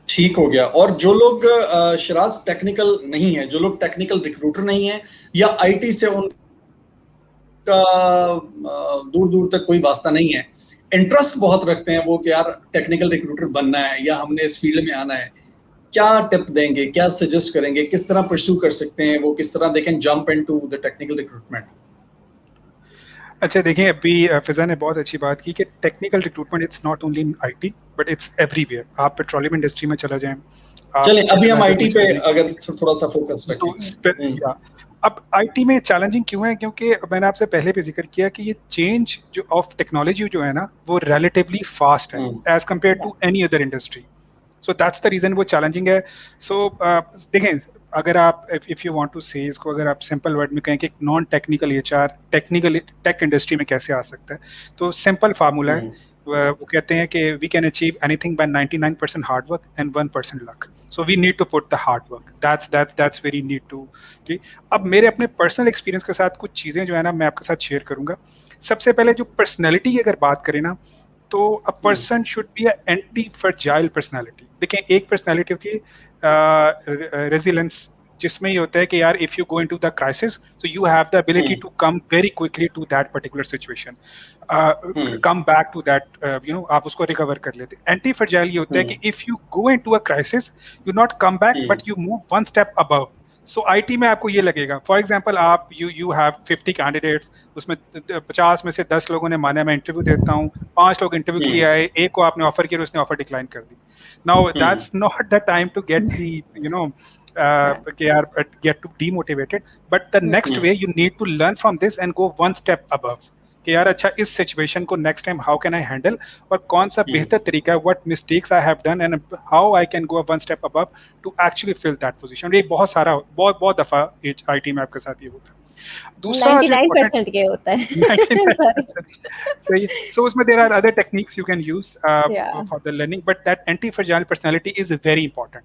ठीक हो गया. और जो लोग शराज टेक्निकल नहीं है, जो लोग टेक्निकल रिक्रूटर नहीं है या IT से उनका दूर तक कोई वास्ता नहीं है, इंटरेस्ट बहुत रखते हैं वो कि यार टेक्निकल रिक्रूटर बनना है या हमने इस फील्ड में आना है, क्या टिप देंगे, क्या सजेस्ट करेंगे, किस तरह परस्यू कर सकते हैं वो, किस तरह they can jump into the technical recruitment? अच्छा देखिए, अभी फिजा ने बहुत अच्छी बात की कि technical recruitment it's not only in IT but it's everywhere. आप पेट्रोलियम इंडस्ट्री में चला जाएं, चलें अभी हम IT पे अगर थोड़ा सा फोकस रखें. अब IT में चैलेंजिंग क्यों है? क्योंकि मैंने आपसे पहले भी जिक्र किया कि ये चेंज जो ऑफ टेक्नोलॉजी जो है ना, वो रिलेटिवली फास्ट है as compare to any other industry. So that's the reason वो चैलेंजिंग है. सो देखें, अगर आप इफ यू वांट टू से इसको, अगर आप सिंपल वर्ड में कहें कि non technical HR technical tech industry में कैसे आ सकता है, तो सिंपल फार्मूला है. वो कहते हैं कि we can achieve anything by 99% hard work and 1% luck. So we need to put the hard work. That's very need to. अब मेरे अपने पर्सनल एक्सपीरियंस के साथ कुछ चीज़ें जो है ना मैं आपके साथ शेयर करूंगा. सबसे पहले जो पर्सनैलिटी की अगर बात करें ना, तो a person should be a anti fragile personality. देखें, एक पर्सनैलिटी होती है रेजिलेंस, जिसमें ये होता है कि यार if you go into the crisis so you have the ability to come very quickly to that particular situation, come back to that, आप उसको रिकवर कर लेते. एंटी फ्रजाइल ये होता है कि if you go into a crisis you not come back but you move 1 step above. So IT में आपको ये लगेगा, फॉर एग्जांपल आप यू हैव 50 कैंडिडेट्स, उसमें 50 में से 10 लोगों ने माना मैं इंटरव्यू देता हूँ, 5 लोग इंटरव्यू के लिए आए, एक को आपने ऑफर किया, उसने ऑफर डिक्लाइन कर दी. Now that's not the time to get the get too demotivated, but the next way you need to learn from this and go one step above कि यार अच्छा इस सिचुएशन को next time how can I handle, और कौन सा बेहतर तरीका है, what mistakes I have done and how I can go one step above to actually fill that position. ये बहुत सारा बहुत दफा आईटी में आपके साथ ये होता है. दूसरा 99% के होता है. सही. So उसमें there are other techniques you can use for the learning, but that anti-fragile personality is very important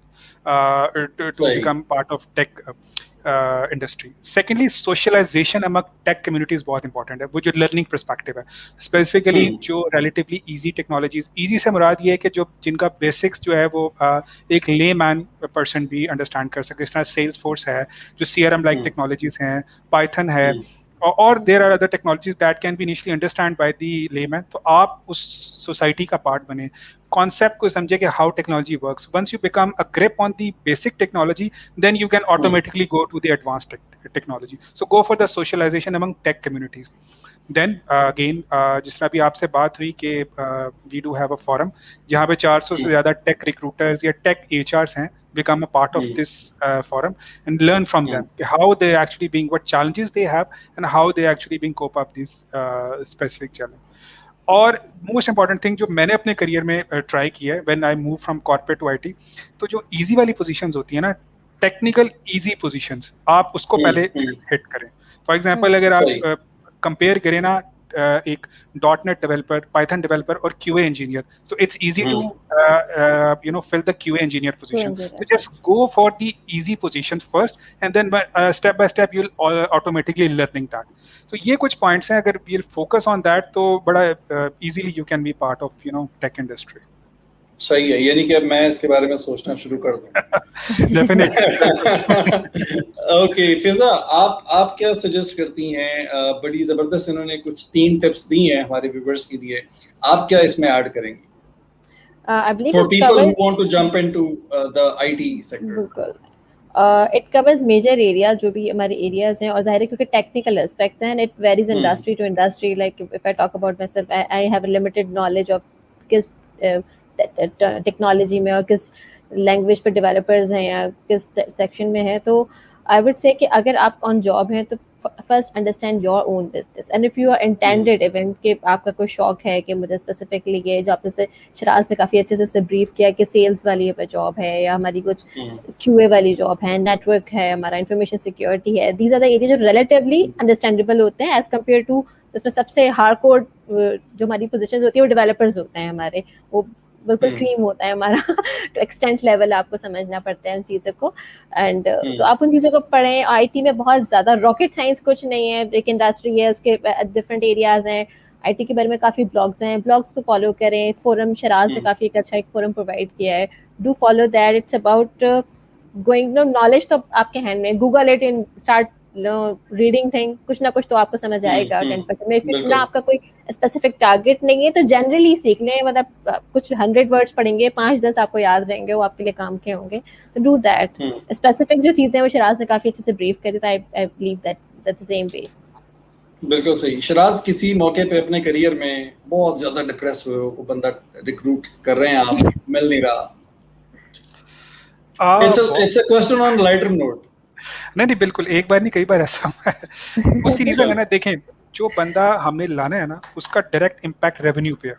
to become part of tech industry. Secondly, socialization among tech community is बहुत important है, वो जो learning perspective है. Specifically जो relatively easy technologies, easy से मुराद ये है कि जो जिनका basics जो है वो एक layman person भी understand कर सके. इस तरह Salesforce है, जो CRM like technologies हैं, Python है, और there are other technologies that can be initially understand by the layman. तो आप उस society का part बने, concept को समझे कि how technology works. Once you become a grip on the basic technology, then you can automatically go to the advanced technology. So go for the socialization among tech communities. Then again, जिस तरह भी आपसे बात हुई कि we do have a forum जहाँ पे 400 से ज़्यादा tech recruiters या tech HRs हैं, become a part of this forum and learn from them how they actually being, what challenges they have and how they actually being cope up these specific challenge. और most important thing जो मैंने अपने career में try किया है when I move from corporate to IT, तो जो easy वाली पोजीशंस होती है ना, टेक्निकल इजी पोजीशंस, आप उसको पहले हिट करें. फॉर एग्जांपल अगर आप कंपेयर करें ना एक .NET डेवलपर, पाइथन डेवलपर और QA engineer, so it's easy to fill the QA engineer position. So just go for the easy position first and then step by step you'll automatically learning that. So ये कुछ points हैं, अगर you'll focus on that तो बड़ा easily you can be part of tech industry. सही है, यानी कि अब मैं इसके बारे में सोचना शुरू कर दूं. डेफिनेटली. ओके फिजा, आप क्या सजेस्ट करती हैं? बड़ी जबरदस्त इन्होंने कुछ 3 टिप्स दी हैं हमारे व्यूअर्स के लिए, आप क्या इसमें ऐड करेंगी? I believe for people who want to jump into the IT sector. बिल्कुल. It covers major area जो भी हमारे areas हैं, और जाहिर है क्योंकि technical aspects हैं, and it varies industry to industry. Like if I talk about myself, I have a limited knowledge of किस टेक्नोलॉजी में और किस लैंग्वेज पे डेवलपर्स हैं या किस सेक्शन में है. तो आई वुड से कि अगर आप ऑन जॉब हैं तो first understand your own business, and if you are intended even कि आपका कोई शौक है कि मुझे स्पेसिफिकली ये जो आपने से शराज ने काफ़ी अच्छे से उससे ब्रीफ किया कि सेल्स वाली जॉब है या हमारी कुछ QA वाली जॉब है, नेटवर्क है, हमारा इंफॉर्मेशन सिक्योरिटी है, दीज आर द एरिया जो रिलेटिवली अंडरस्टैंडेबल होते हैं एज कम्पेयर टू उसमें सबसे हार्डकोर जो हमारी पोजीशंस होती है वो डेवलपर्स होते हैं हमारे, वो बिल्कुल क्रीम होता है हमारा टू एक्सटेंट लेवल आपको समझना पड़ता है उन चीज़ों को. एंड तो आप उन चीज़ों को पढ़ें. आईटी में बहुत ज़्यादा रॉकेट साइंस कुछ नहीं है, एक इंडस्ट्री है, उसके डिफरेंट एरियाज हैं. आईटी के बारे में काफ़ी ब्लॉग्स हैं, ब्लॉग्स को फॉलो करें. फोरम शराज ने काफ़ी अच्छा एक फोरम प्रोवाइड किया है, do follow that. It's about going, knowledge तो आपके हैंड में, Google it and start reading thing, कुछ ना कुछ तो आपको समझ आएगा. 10% में फिर ना आपका कोई स्पेसिफिक टारगेट नहीं है तो जनरली सीख लें. मतलब कुछ 100 वर्ड्स पढ़ेंगे, 5-10 आपको याद रहेंगे, वो आपके लिए काम के होंगे. तो डू दैट. स्पेसिफिक जो चीजें वो शराज ने काफी अच्छे से ब्रीफ कर दिया. I believe that the same way. बिल्कुल सही. शराज, किसी मौके पे अपने करियर में बहुत ज्यादा डिप्रेस हुए हो, वो बंदा रिक्रूट कर रहे हैं, आप मिल नहीं रहा, it's a question on lighter note. नहीं बिल्कुल, एक बार नहीं कई बार ऐसा हुआ है. उसकी रीजन है ना, देखें जो बंदा हमने लाना है ना उसका डायरेक्ट इम्पैक्ट रेवेन्यू पे है,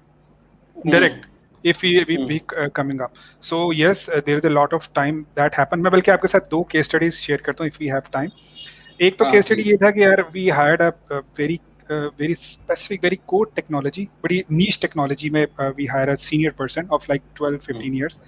direct if we coming up. So yes, there is a lot of time that happen. मैं बल्कि आपके साथ 2 केस स्टडीज शेयर करता हूँ if we have time. एक तो केस स्टडी ये था कि यार we hired a very specific, very core technology, बड़ी niche technology में we hired a senior person of like 12-15 years.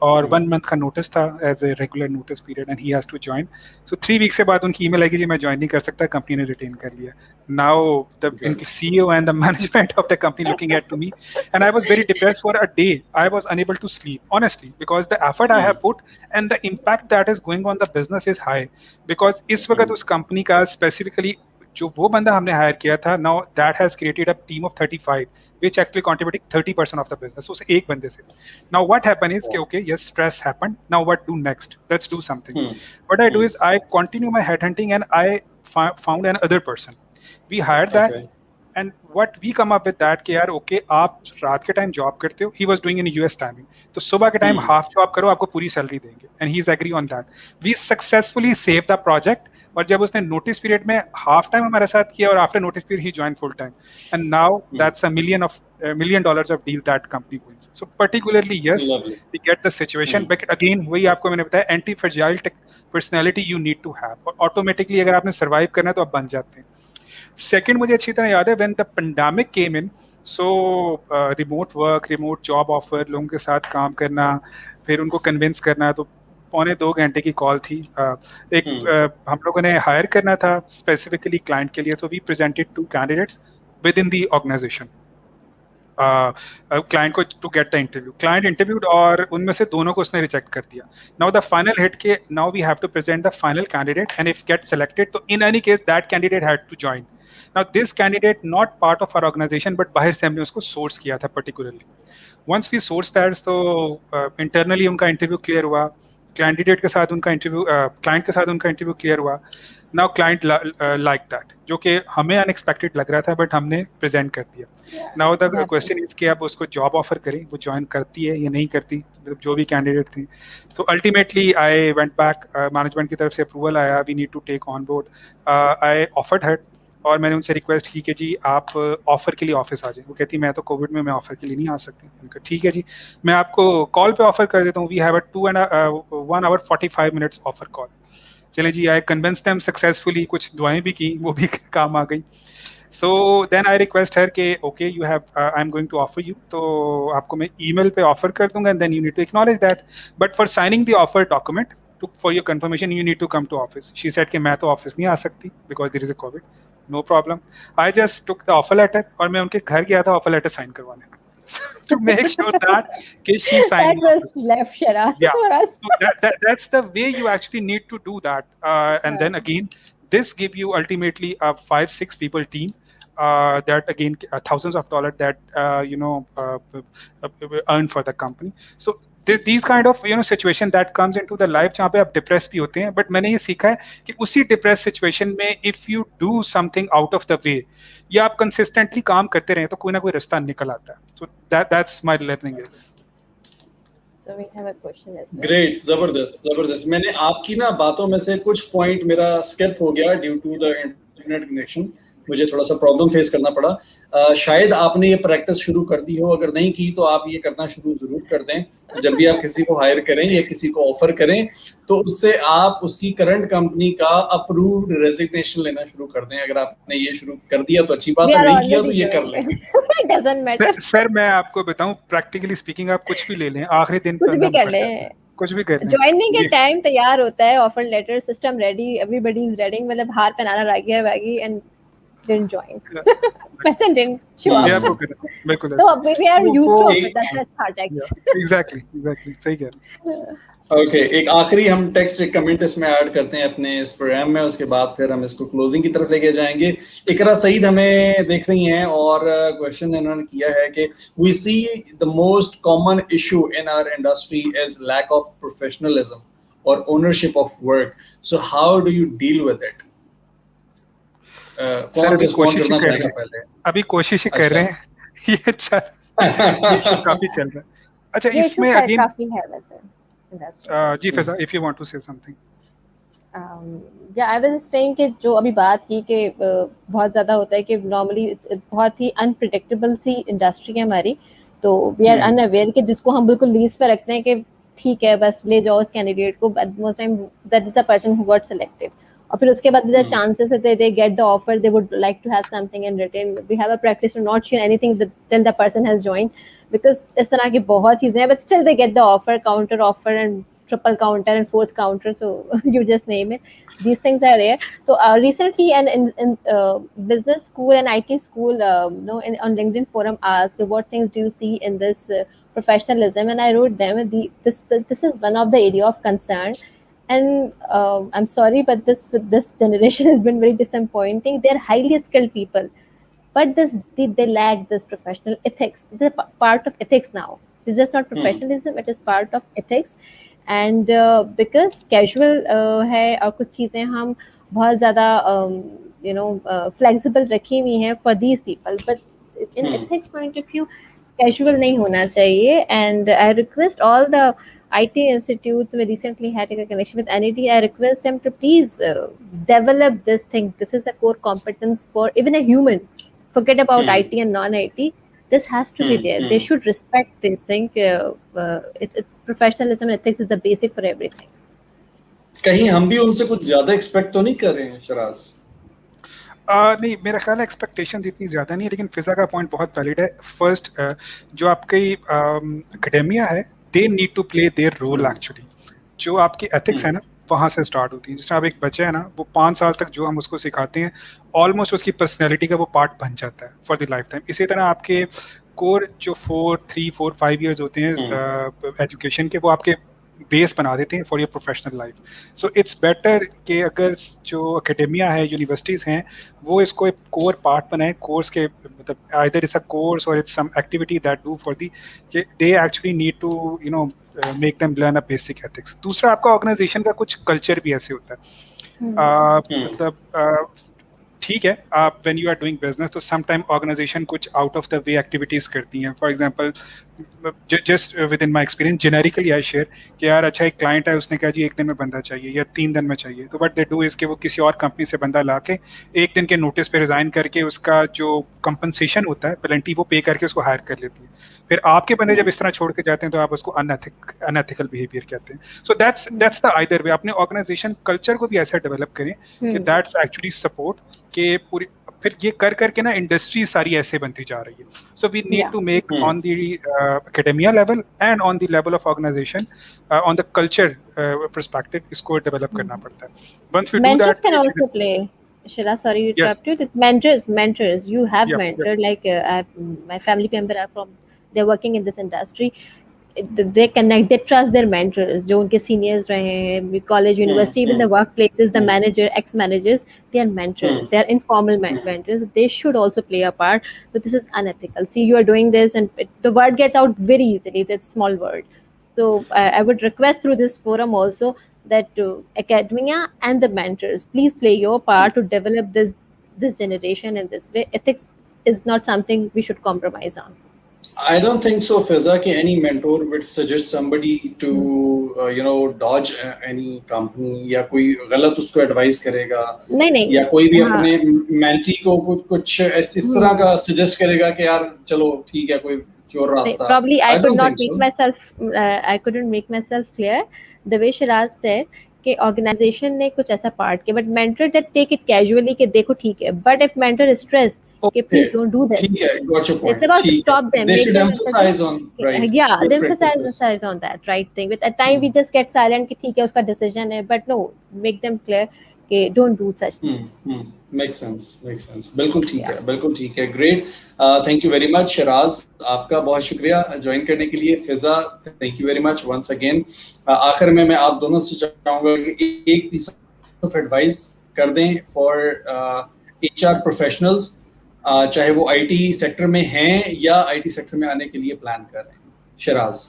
और 1 month का नोटिस था as a regular notice period and he has to join. So 3 week से बाद उनकी email आई कि जी मैं ज्वाइन नहीं कर सकता, कंपनी ने रिटेन कर लिया. Now the CEO and the management of the company looking at to me and I was very depressed for a day. I was unable to sleep honestly because the effort I have put and the impact that is going on the business is high. Because इस वक्त उस company का specifically जो वो बंदा हमने higher किया था, now that has created a team of 35 which actually contributing 30% of the business. उस एक बंदे से. Now what happened is कि okay, yes, stress happened. Now what do next? Let's do something. What I do is I continue my headhunting and I found another person. We hired that. And what we come up with that कि यार okay, आप रात के time job करते हो. He was doing in US timing. तो सुबह के टाइम हाफ जॉब करो, आपको पूरी सैलरी देंगे. And he is agree on that. We successfully saved the project. और जब उसने नोटिस पीरियड में हाफ टाइम हमारे साथ किया और after notice period he join full time. And now that's $1 million of deal that company wins. So particularly yes, we get the situation. But again वही आपको मैंने बताया, anti fragile personality you need to have. और automatically अगर आपने survive करना है तो आप बन जाते हैं. सेकेंड मुझे अच्छी तरह याद है when the pandemic came in, so remote work, remote job offer, लोगों के साथ काम करना, फिर उनको कन्विंस करना. तो 1.25 घंटे की कॉल थी. हम लोगों ने हायर करना था स्पेसिफिकली क्लाइंट के लिए. So we presented 2 candidates within the organisation client को to get the interview. Client interviewed और उनमें से दोनों को उसने रिजेक्ट कर दिया. नाउ द फाइनल हिट के now we have to present the final candidate and if get selected तो in any case that candidate had to join. Now this candidate not part of our organisation but बाहर से हमने उसको source किया था particularly. Once we source that तो internally उनका interview clear हुआ, कैंडिडेट के साथ उनका इंटरव्यू, क्लाइंट के साथ उनका इंटरव्यू क्लियर हुआ. नाउ क्लाइंट लाइक दैट, जो कि हमें अनएक्सपेक्टेड लग रहा था बट हमने प्रेजेंट कर दिया. नाउ द क्वेश्चन इज कि अब उसको जॉब ऑफर करें, वो ज्वाइन करती है या नहीं करती, जो भी कैंडिडेट थी. So ultimately I went back, management की तरफ से अप्रूवल आया, we need to take on board. I offered her और मैंने उनसे रिक्वेस्ट की कि जी आप ऑफर के लिए ऑफिस आ जाए. वो कहती मैं तो कोविड में मैं ऑफर के लिए नहीं आ सकती. उनका ठीक है जी, मैं आपको कॉल पे ऑफर कर देता हूँ. वी हैव अ 1 hour 45 minutes ऑफर कॉल. चले जी, आई कन्विंस देम सक्सेसफुली. कुछ दुआएं भी की, वो भी काम आ गई. So then I request her के okay you have I am going to offer you, तो आपको मैं ईमेल पे ऑफर कर दूंगा and then you need to acknowledge that. But for signing the offer document for your confirmation you need to come to office. She said कि मैं तो office नहीं आ सकती because there is a covid. No problem. I just took the offer letter और मैं उनके घर गया था ऑफर लेटर साइन करवाने to make sure that she signed. That was left Sharaz for us. So that's the way you actually need to do that. And then again, this give you ultimately a 5-6 people team that again thousands of dollars that earn for the company. So these kind of situation that comes into the life जहाँ पे आप depress भी होते हैं. But मैंने ये सीखा है कि उसी डिप्रेस सिचुएशन में if you do something out of the वे या आप कंसिस्टेंटली काम करते रहें तो कोई ना कोई रास्ता निकल आता है. So that's my learning is. So we have a question as well. Great, जबरदस्त. मैंने आपकी ना बातों में से कुछ पॉइंट मेरा स्किप हो गया due to the internet connection. मुझे थोड़ा सा प्रॉब्लम फेस करना पड़ा. शायद आपने ये प्रैक्टिस शुरू कर दी हो, अगर नहीं की तो आप ये करना शुरू जरूर कर दें. जब भी आप किसी को हायर करें या किसी को ऑफर करें तो उससे आप उसकी करंट कंपनी का अप्रूव्ड रेजिग्नेशन लेना शुरू कर दें. अगर आपने ये शुरू कर दिया तो अच्छी बात है, नहीं किया तो ये कर लें. It doesn't matter. सर मैं आपको बताऊं, प्रैक्टिकली स्पीकिंग आप कुछ भी ले लें, आखिरी दिन कुछ भी कर लें, कुछ भी कर लें. ज्वाइनिंग के टाइम तैयार होता है, offer letter system ready, everybody is ready, मतलब हार पहनाना रह गया वैगी and didn't join. Person didn't show up. बिल्कुल. तो अब we are used to it. That's hard text. Exactly. सही कह रहे हैं. ओके, एक आखिरी हम टेक्स्ट एक कमेंट इसमें ऐड करते हैं अपने इस प्रोग्राम में, उसके बाद फिर हम इसको क्लोजिंग की तरफ लेके जाएंगे. इकरा सईद हमें देख रही हैं और क्वेश्चन इन्होंने किया है कि we see the most common issue in our industry is lack of professionalism और ownership of work. So how do you deal with it? अभी कोशिश ही कर रहे हैं. ये अच्छा काफी चल रहा है. अच्छा, इसमें अगेन काफी है वैसे इंडस्ट्री. जी Faiza, if you want to say something. या आई वाज सेइंग कि जो अभी बात की कि बहुत ज्यादा होता है कि नॉर्मली बहुत ही अनप्रेडिक्टेबल सी इंडस्ट्री है हमारी. तो वी आर अनअवेयर कि जिसको हम बिल्कुल लीज पे रखते हैं कि ठीक है बस ले जाओ उस कैंडिडेट को, most time that is the person who got selected. और फिर उसके बाद the chances that they get the offer, they would like to have something in written. We have a practice to not share anything till the person has joined, because इस तरह की बहुत चीजें हैं, but still they get the offer, counter offer and triple counter and fourth counter, so you just name it. These things are there. So recently and in business school and IT school, on LinkedIn forum asked what things do you see in this professionalism, and I wrote them this is one of the area of concern. And I'm sorry, but this generation has been very disappointing. They're highly skilled people, but they lack this professional ethics. It's a part of ethics now. It's just not professionalism; it is part of ethics. And because casual है और कुछ चीज़ें हम बहुत ज़्यादा flexible रखी हुई हैं for these people, but in ethics point of view, casual नहीं होना चाहिए. And I request all the IT institutes. We recently had a connection with NET. I request them to please develop this thing. This is a core competence for even a human. Forget about IT and non-IT. This has to be there. They should respect this thing. Professionalism and ethics is the basic for everything. कहीं हम भी उनसे कुछ ज्यादा expect तो नहीं कर रहे हैं शराज? नहीं, मेरा ख्याल है एक्सपेक्टेशन इतनी ज़्यादा नहीं है, लेकिन फिजा का पॉइंट बहुत वैलिड है. फर्स्ट जो आपकी एकेडेमिया है, they need to play their role actually. जो आपकी एथिक्स है ना, वहाँ से स्टार्ट होती है. जिसमें अब एक बच्चा है ना, वो 5 साल तक जो हम उसको सिखाते हैं, ऑलमोस्ट उसकी पर्सनैलिटी का वो पार्ट बन जाता है फॉर द लाइफ टाइम. इसी तरह आपके कोर जो 3, 4, 5 ईयर्स होते हैं एजुकेशन के, वो आपके बेस बना देते हैं for your professional life. So it's better कि अगर जो एकेडेमिया है, यूनिवर्सिटीज़ हैं, वो इसको एक कोर पार्ट बनाए. कोर्स के मतलब आइदर इट्स अ कोर्स और it's some activity that do for the, they actually need to make them learn a basic ethics. दूसरा, आपका ऑर्गेनाइजेशन का कुछ कल्चर भी ऐसे होता है. मतलब ठीक है, आप when you are doing business तो समटाइम ऑर्गेनाइजेशन कुछ out of the way activities करती हैं. For example, just with in my experience generically I share कि यार अच्छा एक क्लाइंट है, उसने कहा जी 1 दिन में बंदा चाहिए या 3 दिन में चाहिए. तो व्हाट दे डू इज़ कि वो किसी और कंपनी से बंदा ला के 1 दिन के नोटिस पे रिज़ाइन करके उसका जो कंपनसेशन होता है, पेनल्टी, वो पे करके उसको हायर कर लेती है. फिर आपके बंदे जब इस तरह छोड़ के जाते हैं तो आप उसको अनएथिकल बिहेवियर कहते हैं. सो दैट्स द आइदर वे. अपने ऑर्गेनाइजेशन कल्चर को भी ऐसा डेवलप करें कि दैट्स एक्चुअली सपोर्ट के पूरी. फिर ये कर करके ना इंडस्ट्री सारी ऐसे बनती जा रही है. So we need to make on the academia level and on the level of organisation, on the culture perspective, इसको डेवलप करना पड़ता है. Once we do that, mentors can also play. Shira, sorry to interrupt you. Mentors. You have mentor. Like my family member are from. They're working in this industry. They connect. They trust their mentors. जो उनके seniors रहे हैं, college, university, even the workplaces, the manager, ex-managers, they are mentors. They are informal mentors. They should also play a part. So this is unethical. See, you are doing this, and the word gets out very easily. It's a small word. So I would request through this forum also that academia and the mentors, please play your part to develop this generation in this way. Ethics is not something we should compromise on. I don't think so, Fiza, कि any mentor would suggest somebody to dodge any company या कोई गलत उसको advise करेगा. नहीं. या कोई भी अपने mentee को कुछ इस तरह का suggest करेगा कि यार चलो ठीक है, कोई चोर रास्ता. Probably I couldn't make myself clear the way Shiraz said कि organization ने कुछ ऐसा part किया, but mentor that take it casually कि देखो ठीक है, but if mentor is stressed कि please don't do this. ठीक है, got your point. It's about to stop them. They should emphasize on right. Yeah, they emphasize on that right thing. With at time we just get silent कि ठीक है उसका decision है, but no, make them clear कि don't do such things. Makes sense. बिल्कुल ठीक है. Great. Thank you very much, Shiraz. आपका बहुत शुक्रिया ज्वाइन करने के लिए. फिजा, thank you very much once again. आखिर में मैं आप दोनों से चाहूँगा कि एक piece of advice कर दें for HR professionals, चाहे वो IT सेक्टर में हैं या IT सेक्टर में आने के लिए प्लान कर रहे हैं. शिराज.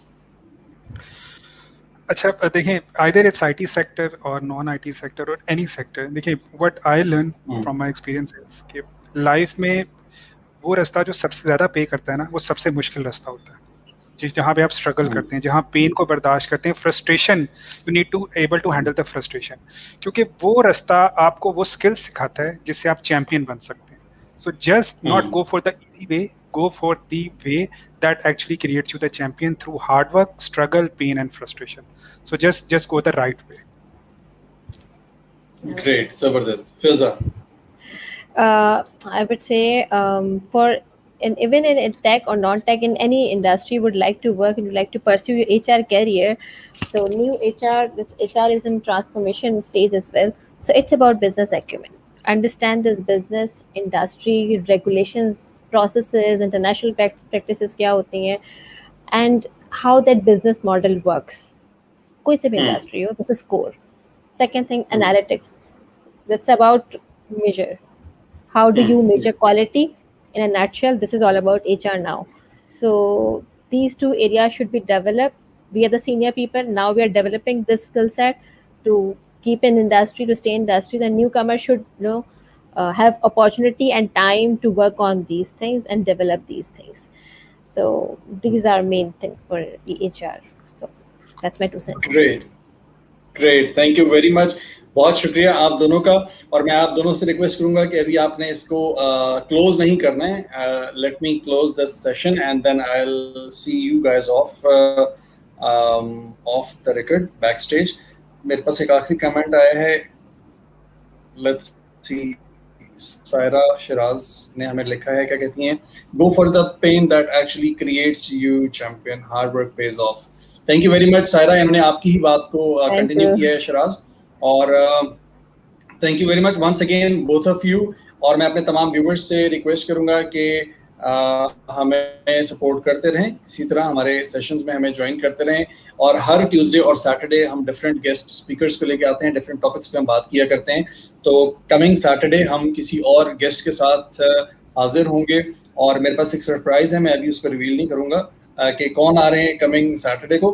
अच्छा, देखिए, either it's IT sector or non-IT sector or any sector. देखिए, what I learn from my experience is कि लाइफ में वो रास्ता जो सबसे ज़्यादा पे करता है ना, वो सबसे मुश्किल रास्ता होता है. जहाँ पे आप स्ट्रगल करते हैं, जहाँ पेन को बर्दाश्त करते हैं, frustration, you need to able to handle the frustration, क्योंकि वो रास्ता आपको वो स्किल्स सिखाता है जिससे आप चैम्पियन बन सकते हैं. So just not go for the easy way, go for the way that actually creates you the champion through hard work, struggle, pain and frustration. So just go the right way. Great, Zabardast. Fiza. I would say even in tech or non-tech, in any industry, would like to work and would like to pursue your HR career. So new HR is in transformation stage as well. So it's about business acumen. Understand this business, industry, regulations, processes, international practices क्या होती हैं, and how that business model works. कोई से भी industry हो, this is core. Second thing, analytics. That's about measure. How do you measure quality? In a nutshell, this is all about HR now. So these two areas should be developed. We are the senior people now. We are developing this skill set to keep in industry, to stay in industry. The newcomer should have opportunity and time to work on these things and develop these things. So these are main thing for HR. So that's my 2 cents. Great, thank you very much, बहुत शुक्रिया आप दोनों का। और मैं आप दोनों से रिक्वेस्ट करूंगा कि अभी आपने इसको क्लोज नहीं करना है। Let me close this session and then I will see you guys off the record backstage. मेरे पास एक आखिरी कमेंट आया है, लेट्स सी, सायरा शिराज ने हमें लिखा है, क्या कहती हैं, go for the pain that actually creates you champion, hard work pays off. Thank you very much Saira, इन्होंने आपकी ही बात को कंटिन्यू किया है शिराज, और thank you very much once again both of you. और मैं अपने तमाम व्यूअर्स से रिक्वेस्ट करूंगा कि हमें सपोर्ट करते रहें, इसी तरह हमारे सेशंस में हमें ज्वाइन करते रहें, और हर ट्यूसडे और सैटरडे हम डिफरेंट गेस्ट स्पीकर्स को लेके आते हैं, डिफरेंट टॉपिक्स पे हम बात किया करते हैं। तो कमिंग सैटरडे हम किसी और गेस्ट के साथ हाजिर होंगे, और मेरे पास एक सरप्राइज है, मैं अभी उसको रिवील नहीं करूंगा कि कौन आ रहे हैं कमिंग सैटरडे को,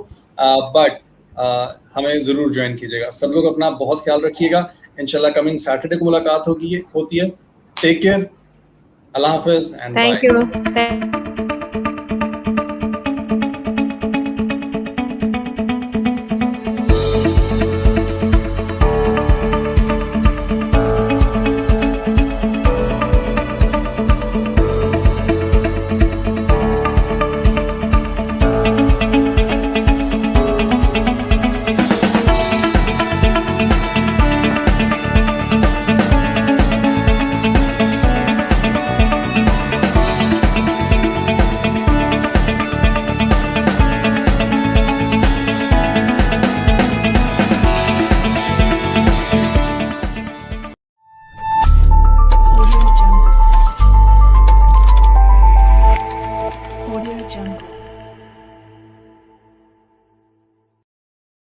बट हमें ज़रूर ज्वाइन कीजिएगा। सब लोग अपना बहुत ख्याल रखिएगा, इंशाल्लाह कमिंग सैटरडे को मुलाकात होती है। टेक केयर, अल्लाह हाफिज़ एंड बाय। Thank you.